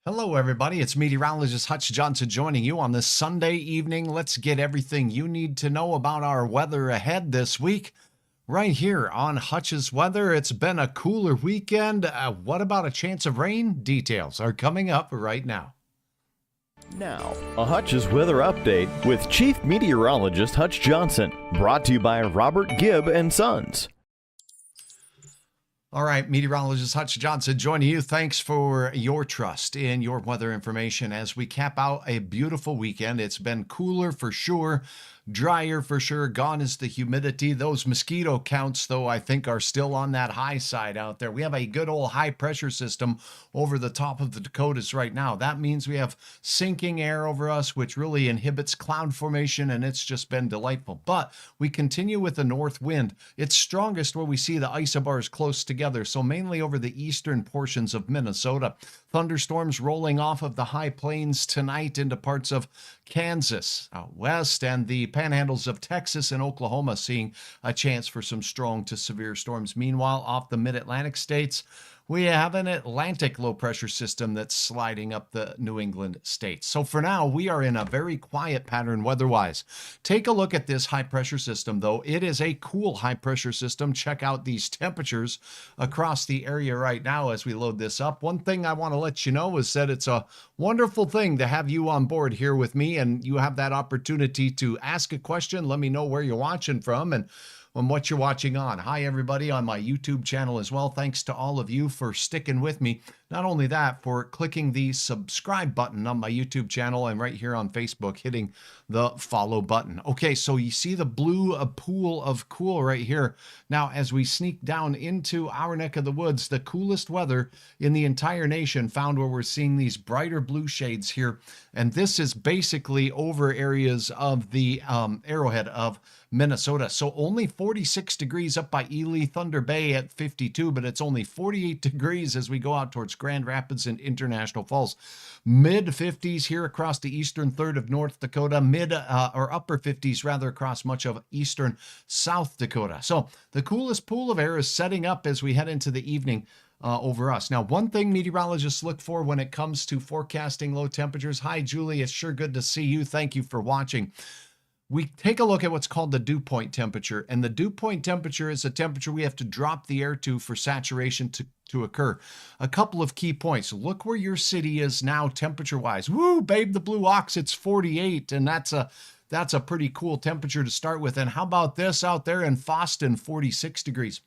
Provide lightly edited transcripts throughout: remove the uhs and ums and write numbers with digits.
Hello, everybody. It's Meteorologist Hutch Johnson joining you on this Sunday evening. Let's get everything you need to know about our weather ahead this week right here on Hutch's Weather. It's been a cooler weekend. What about a chance of rain? Details are coming up right now. Now, a Hutch's Weather Update with Chief Meteorologist Hutch Johnson, brought to you by Robert Gibb and Sons. All right, Meteorologist Hutch Johnson joining you. Thanks for your trust in your weather information as we cap out a beautiful weekend. It's been cooler for sure, drier for sure. Gone is the humidity. Those mosquito counts, though, I think are still on that high side out there. We have a good old high pressure system over the top of the Dakotas right now. That means we have sinking air over us, which really inhibits cloud formation, and it's just been delightful. But we continue with the north wind. It's strongest where we see the isobars close together, so mainly over the eastern portions of Minnesota. Thunderstorms rolling off of the high plains tonight into parts of Kansas out west, and the panhandles of Texas and Oklahoma seeing a chance for some strong to severe storms. Meanwhile, off the mid-Atlantic states, we have an Atlantic low pressure system that's sliding up the New England states. So for now, we are in a very quiet pattern weather-wise. Take a look at this high pressure system, though. It is a cool high pressure system. Check out these temperatures across the area right now as we load this up. One thing I want to let you know is that it's a wonderful thing to have you on board here with me, and you have that opportunity to ask a question. Let me know where you're watching from and on what you're watching on. Hi, everybody on my YouTube channel as well. Thanks to all of you for sticking with me. Not only that, for clicking the subscribe button on my YouTube channel and right here on Facebook, hitting the follow button. Okay, so you see the blue pool of cool right here. Now, as we sneak down into our neck of the woods, the coolest weather in the entire nation found where we're seeing these brighter blue shades here. And this is basically over areas of the Arrowhead of Minnesota. So only 46 degrees up by Ely, Thunder Bay at 52, but it's only 48 degrees as we go out towards Grand Rapids and International Falls. Mid 50s here across the eastern third of North Dakota, or upper 50s rather across much of eastern South Dakota. So the coolest pool of air is setting up as we head into the evening over us. Now, one thing meteorologists look for when it comes to forecasting low temperatures. Hi, Julie. It's sure good to see you. Thank you for watching. We take a look at what's called the dew point temperature, and the dew point temperature is a temperature we have to drop the air to for saturation to occur. A couple of key points. Look where your city is now temperature-wise. Woo, babe, the Blue Ox, it's 48, and that's a pretty cool temperature to start with. And how about this out there in Foston, 46 degrees.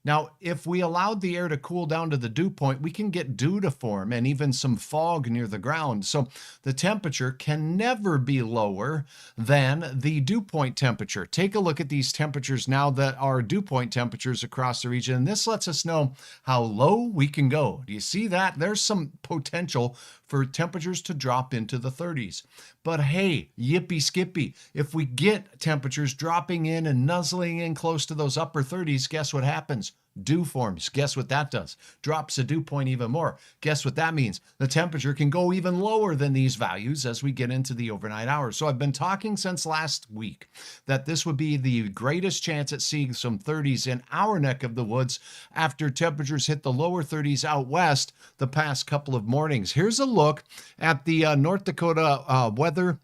Now, if we allowed the air to cool down to the dew point, we can get dew to form and even some fog near the ground. So the temperature can never be lower than the dew point temperature. Take a look at these temperatures now that are dew point temperatures across the region. And this lets us know how low we can go. Do you see that? There's some potential for temperatures to drop into the 30s. But hey, yippee skippy, if we get temperatures dropping in and nuzzling in close to those upper 30s, guess what happens? Dew forms. Guess what that does? Drops the dew point even more. Guess what that means? The temperature can go even lower than these values as we get into the overnight hours. So I've been talking since last week that this would be the greatest chance at seeing some 30s in our neck of the woods after temperatures hit the lower 30s out west the past couple of mornings. Here's a look at the North Dakota weather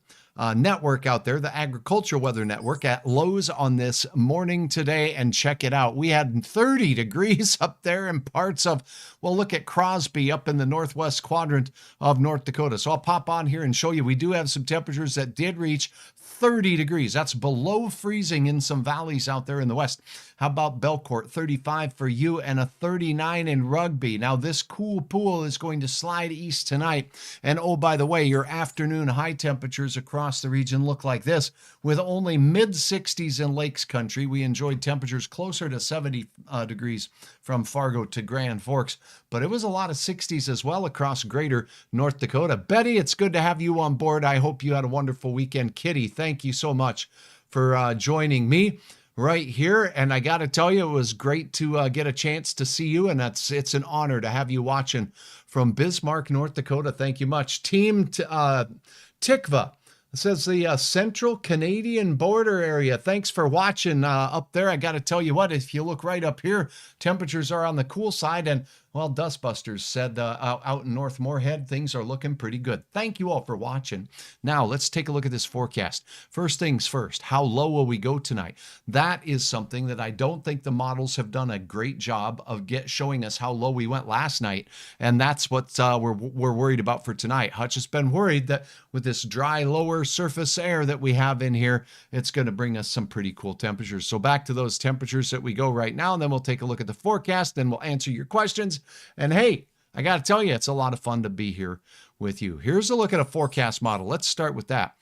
network out there, the agricultural weather network at lows on this morning today, and check it out. We had 30 degrees up there in parts of, well, look at Crosby up in the northwest quadrant of North Dakota. So I'll pop on here and show you. We do have some temperatures that did reach 30 degrees. That's below freezing in some valleys out there in the west. How about Belcourt? 35 for you and a 39 in Rugby. Now this cool pool is going to slide east tonight. And oh, by the way, your afternoon high temperatures across the region look like this. With only mid 60s in Lakes Country, we enjoyed temperatures closer to 70 degrees from Fargo to Grand Forks. But it was a lot of 60s as well across greater North Dakota. Betty, it's good to have you on board. I hope you had a wonderful weekend. Kitty, thank you so much for joining me right here. And I got to tell you, it was great to get a chance to see you. And it's an honor to have you watching from Bismarck, North Dakota. Thank you much. Team Tikva. It says the Central Canadian border area. Thanks for watching up there. I got to tell you what, if you look right up here, temperatures are on the cool side. And Well, Dustbusters said out in North Moorhead, things are looking pretty good. Thank you all for watching. Now, let's take a look at this forecast. First things first, how low will we go tonight? That is something that I don't think the models have done a great job of showing us how low we went last night, and that's what we're worried about for tonight. Hutch has been worried that with this dry, lower surface air that we have in here, it's going to bring us some pretty cool temperatures. So back to those temperatures that we go right now, and then we'll take a look at the forecast, then we'll answer your questions. And hey, I got to tell you, it's a lot of fun to be here with you. Here's a look at a forecast model. Let's start with that.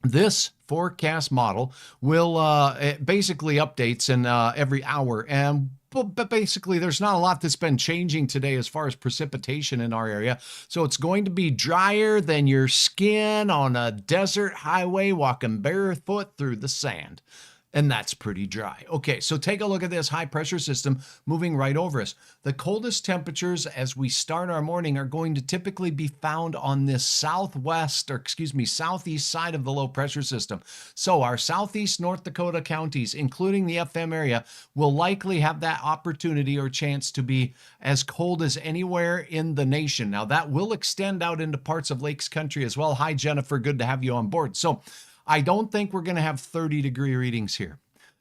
This forecast model will it basically updates in every hour, and but basically there's not a lot that's been changing today as far as precipitation in our area. So it's going to be drier than your skin on a desert highway walking barefoot through the sand. And that's pretty dry. Okay, so take a look at this high pressure system moving right over us. The coldest temperatures as we start our morning are going to typically be found on this southeast side of the low pressure system. So our southeast North Dakota counties, including the FM area, will likely have that opportunity or chance to be as cold as anywhere in the nation. Now that will extend out into parts of Lakes Country as well. Hi, Jennifer, good to have you on board. So I don't think we're going to have 30-degree readings here.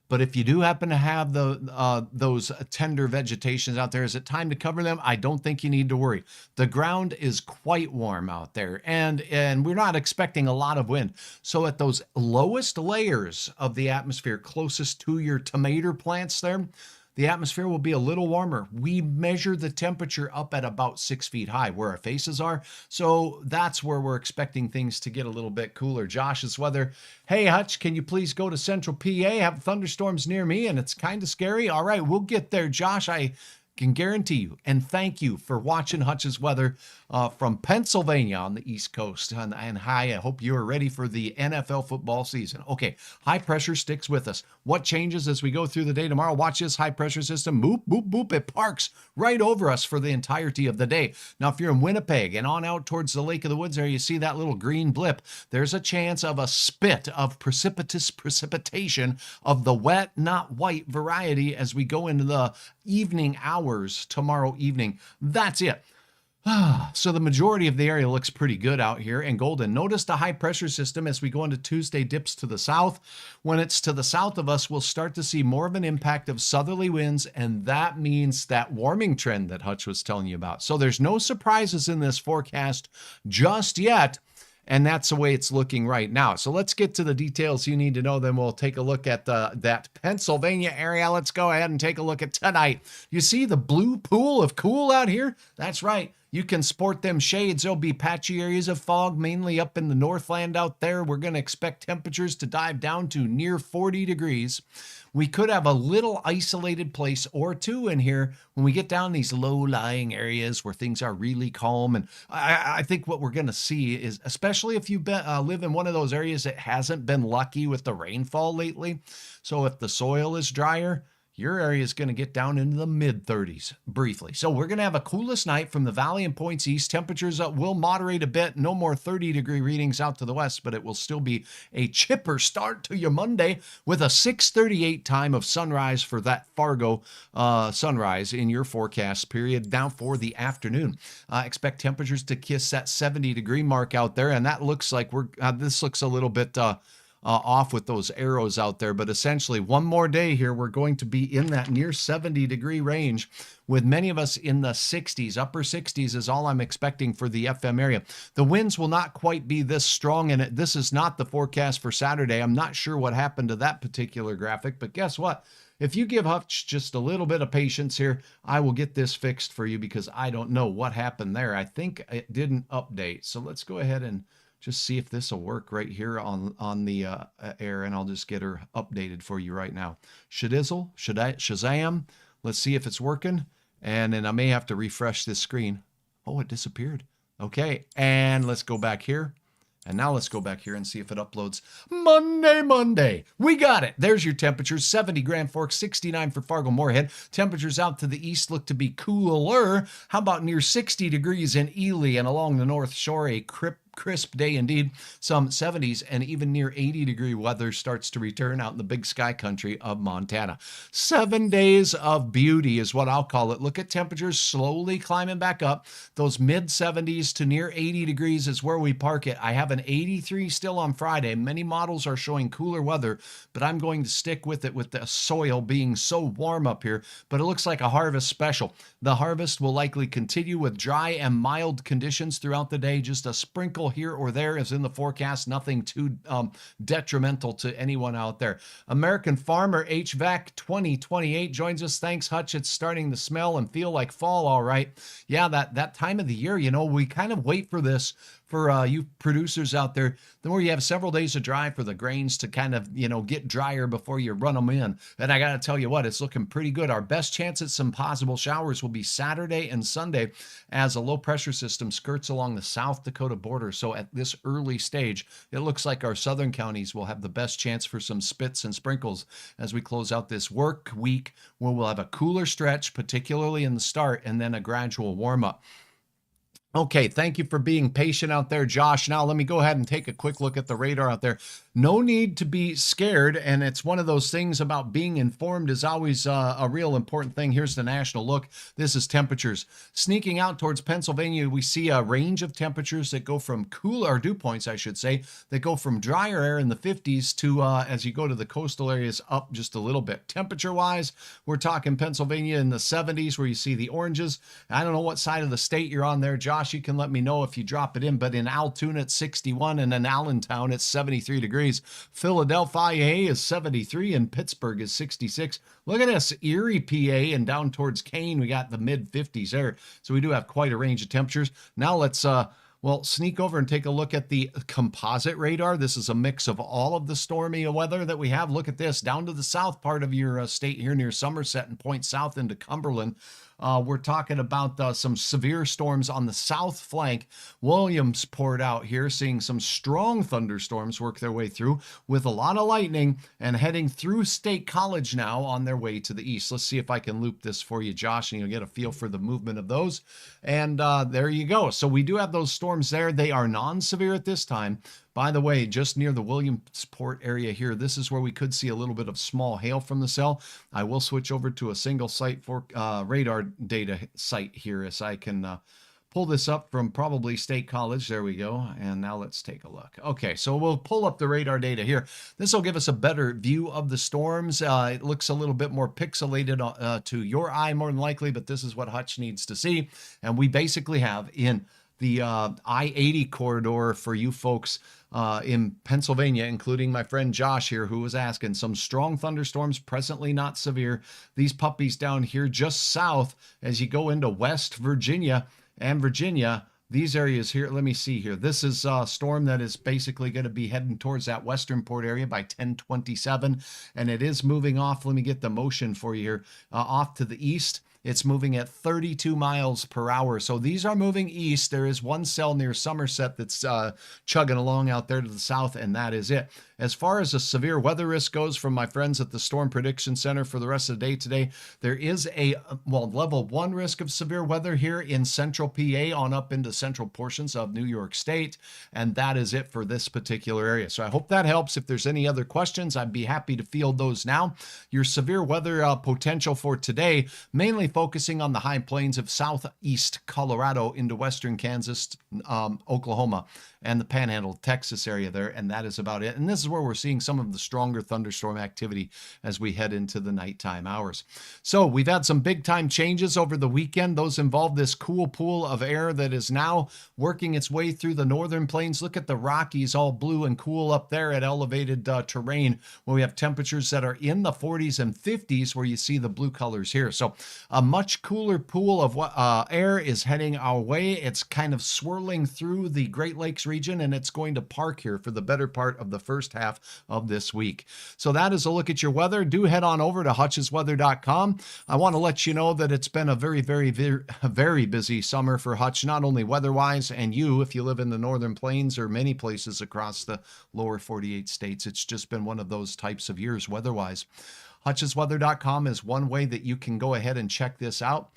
But if you do happen to have those tender vegetations out there, is it time to cover them? I don't think you need to worry. The ground is quite warm out there, and we're not expecting a lot of wind. So at those lowest layers of the atmosphere closest to your tomato plants there, the atmosphere will be a little warmer. We measure the temperature up at about 6 feet high where our faces are. So that's where we're expecting things to get a little bit cooler. Josh's weather. Hey, Hutch, can you please go to Central PA? Have thunderstorms near me and it's kind of scary. All right, we'll get there, Josh. I can guarantee you, and thank you for watching Hutch's weather from Pennsylvania on the East Coast. And hi, I hope you are ready for the NFL football season. Okay, high pressure sticks with us. What changes as we go through the day tomorrow? Watch this high pressure system. Boop, boop, boop. It parks right over us for the entirety of the day. Now, if you're in Winnipeg and on out towards the Lake of the Woods area, you see that little green blip. There's a chance of a spit of precipitous precipitation of the wet, not white variety as we go into the evening hours tomorrow evening. That's it. So the majority of the area looks pretty good out here in Golden. Notice the high pressure system as we go into Tuesday dips to the south. When it's to the south of us, we'll start to see more of an impact of southerly winds, and that means that warming trend that Hutch was telling you about. So there's no surprises in this forecast just yet. And that's the way it's looking right now. So let's get to the details you need to know. Then we'll take a look at that Pennsylvania area. Let's go ahead and take a look at tonight. You see the blue pool of cool out here? That's right. You can sport them shades. There'll be patchy areas of fog, mainly up in the Northland out there. We're going to expect temperatures to dive down to near 40 degrees. We could have a little isolated place or two in here when we get down these low-lying areas where things are really calm. And I think what we're going to see is, especially if you live in one of those areas that hasn't been lucky with the rainfall lately. So if the soil is drier, your area is going to get down into the mid-30s briefly. So we're going to have a coolest night from the valley and points east. Temperatures will moderate a bit. No more 30-degree readings out to the west, but it will still be a chipper start to your Monday with a 6:38 time of sunrise for that Fargo sunrise in your forecast period. Now for the afternoon, expect temperatures to kiss that 70-degree mark out there, and that looks like this looks a little bit off with those arrows out there, but essentially one more day here, we're going to be in that near 70-degree range with many of us in the 60s. Upper 60s is all I'm expecting for the FM area. The winds will not quite be this strong, and this is not the forecast for Saturday. I'm not sure what happened to that particular graphic, but guess what? If you give Hutch just a little bit of patience here, I will get this fixed for you because I don't know what happened there. I think it didn't update. So let's go ahead and just see if this will work right here on the air, and I'll just get her updated for you right now. Shazam. Let's see if it's working, and then I may have to refresh this screen. Oh, it disappeared. Okay, and let's go back here. And now let's go back here and see if it uploads. Monday. We got it. There's your temperatures. 70 Grand Forks, 69 for Fargo Moorhead. Temperatures out to the east look to be cooler. How about near 60 degrees in Ely and along the North Shore? A crisp day indeed. Some 70s and even near 80-degree weather starts to return out in the big sky country of Montana. 7 days of beauty is what I'll call it. Look at temperatures slowly climbing back up. Those mid 70s to near 80 degrees is where we park it. I have an 83 still on Friday. Many models are showing cooler weather, but I'm going to stick with it with the soil being so warm up here. But it looks like a harvest special. The harvest will likely continue with dry and mild conditions throughout the day. Just a sprinkle here or there is in the forecast. Nothing too detrimental to anyone out there. American Farmer HVAC 2028 joins us. Thanks, Hutch. It's starting to smell and feel like fall, all right. Yeah, that time of the year, we kind of wait for this for you producers out there, the more you have several days of dry for the grains to kind of, get drier before you run them in. And I got to tell you what, it's looking pretty good. Our best chance at some possible showers will be Saturday and Sunday as a low pressure system skirts along the South Dakota border. So at this early stage, it looks like our southern counties will have the best chance for some spits and sprinkles as we close out this work week, where we'll have a cooler stretch, particularly in the start, and then a gradual warm up. Okay, thank you for being patient out there, Josh. Now let me go ahead and take a quick look at the radar out there. No need to be scared, and it's one of those things about being informed is always a real important thing. Here's the national look. This is temperatures. Sneaking out towards Pennsylvania, we see a range of temperatures that go from cooler, or dew points, I should say, that go from drier air in the 50s to, as you go to the coastal areas, up just a little bit. Temperature-wise, we're talking Pennsylvania in the 70s where you see the oranges. I don't know what side of the state you're on there, Josh. You can let me know if you drop it in, but in Altoona it's 61 and in Allentown it's 73 degrees. Philadelphia is 73 and Pittsburgh is 66. Look at this, Erie, PA, and down towards Kane we got the mid 50s there. So we do have quite a range of temperatures. Now let's sneak over and take a look at the composite radar. This is a mix of all of the stormy weather that we have. Look at this, down to the south part of your state here near Somerset and point south into Cumberland. We're talking about some severe storms on the south flank. Williamsport out here, seeing some strong thunderstorms work their way through with a lot of lightning and heading through State College now on their way to the east. Let's see if I can loop this for you, Josh, and you'll get a feel for the movement of those. And there you go. So we do have those storms there. They are non-severe at this time. By the way, just near the Williamsport area here, this is where we could see a little bit of small hail from the cell. I will switch over to a single site for radar data site here as I can pull this up from probably State College. There we go. And now let's take a look. Okay, so we'll pull up the radar data here. This will give us a better view of the storms. It looks a little bit more pixelated to your eye more than likely, but this is what Hutch needs to see. And we basically have in the I-80 corridor for you folks in Pennsylvania, including my friend Josh here, who was asking, some strong thunderstorms, presently not severe. These puppies down here just south as you go into West Virginia and Virginia, these areas here, let me see here. This is a storm that is basically going to be heading towards that western port area by 10:27, and it is moving off. Let me get the motion for you here. Off to the east. It's moving at 32 miles per hour. So these are moving east. There is one cell near Somerset that's chugging along out there to the south, and that is it. As far as the severe weather risk goes from my friends at the Storm Prediction Center for the rest of the day today, there is a, level 1 risk of severe weather here in central PA on up into central portions of New York State, and that is it for this particular area. So I hope that helps. If there's any other questions, I'd be happy to field those now. Your severe weather potential for today, mainly focusing on the high plains of southeast Colorado into western Kansas, Oklahoma, and the Panhandle, Texas area there, and that is about it. And this is where we're seeing some of the stronger thunderstorm activity as we head into the nighttime hours. So we've had some big time changes over the weekend. Those involve this cool pool of air that is now working its way through the northern plains. Look at the Rockies, all blue and cool up there at elevated terrain, where we have temperatures that are in the 40s and 50s, where you see the blue colors here. So a much cooler pool of air is heading our way. It's kind of swirling through the Great Lakes region, and it's going to park here for the better part of the first half of this week. So that is a look at your weather. Do head on over to hutchesweather.com. I want to let you know that it's been a very, very, very busy summer for Hutch, not only weather-wise, and you, if you live in the northern plains or many places across the lower 48 states. It's just been one of those types of years weather-wise. hutchesweather.com is one way that you can go ahead and check this out.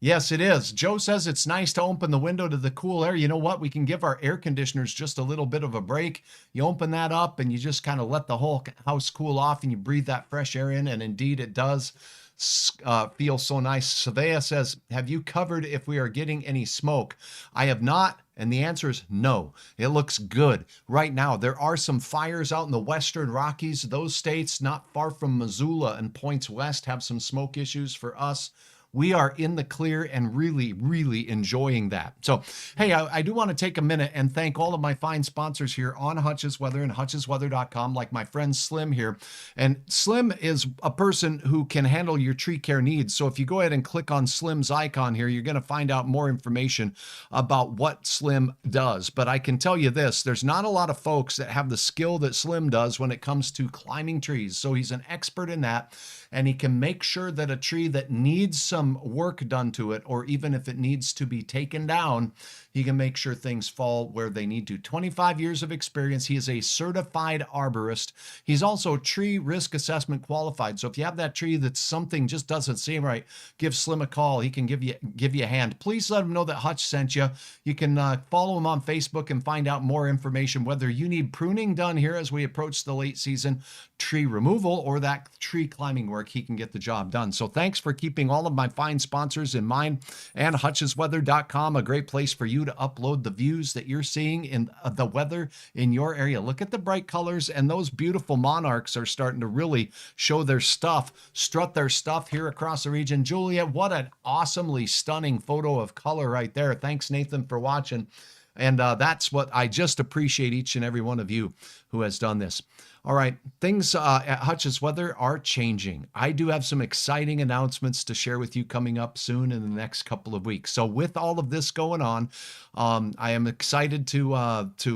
Yes, it is. Joe says it's nice to open the window to the cool air. You know what? We can give our air conditioners just a little bit of a break. You open that up and you just kind of let the whole house cool off and you breathe that fresh air in. And indeed, it does feel so nice. Savea says, have you covered if we are getting any smoke? I have not. And the answer is no. It looks good. Right now, there are some fires out in the Western Rockies. Those states not far from Missoula and points west have some smoke issues. For us, we are in the clear and really, really enjoying that. So, hey, I do want to take a minute and thank all of my fine sponsors here on Hutch's Weather and hutchesweather.com, like my friend Slim here. And Slim is a person who can handle your tree care needs. So if you go ahead and click on Slim's icon here, you're going to find out more information about what Slim does. But I can tell you this, there's not a lot of folks that have the skill that Slim does when it comes to climbing trees. So he's an expert in that. And he can make sure that a tree that needs some work done to it, or even if it needs to be taken down, he can make sure things fall where they need to. 25 years of experience. He is a certified arborist. He's also tree risk assessment qualified. So if you have that tree that something just doesn't seem right, give Slim a call. He can give you a hand. Please let him know that Hutch sent you. You can follow him on Facebook and find out more information, whether you need pruning done here as we approach the late season, tree removal, or that tree climbing work. He can get the job done. So thanks for keeping all of my fine sponsors in mind, and hutchesweather.com, a great place for you to upload the views that you're seeing in the weather in your area. Look at the bright colors, and those beautiful monarchs are starting to really show their stuff, strut their stuff here across the region. Julia, what an awesomely stunning photo of color right there. Thanks, Nathan, for watching. And that's what I just appreciate, each and every one of you who has done this. All right, things at Hutch's Weather are changing. I do have some exciting announcements to share with you coming up soon in the next couple of weeks. So with all of this going on, I am excited to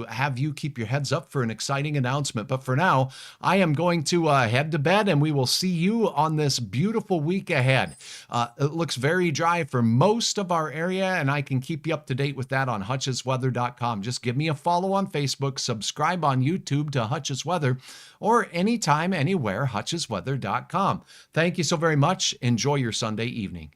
have you keep your heads up for an exciting announcement. But for now, I am going to head to bed, and we will see you on this beautiful week ahead. It looks very dry for most of our area, and I can keep you up to date with that on hutchesweather.com. Just give me a follow on Facebook, subscribe on YouTube to Hutch's Weather, or anytime, anywhere, hutchesweather.com. Thank you so very much. Enjoy your Sunday evening.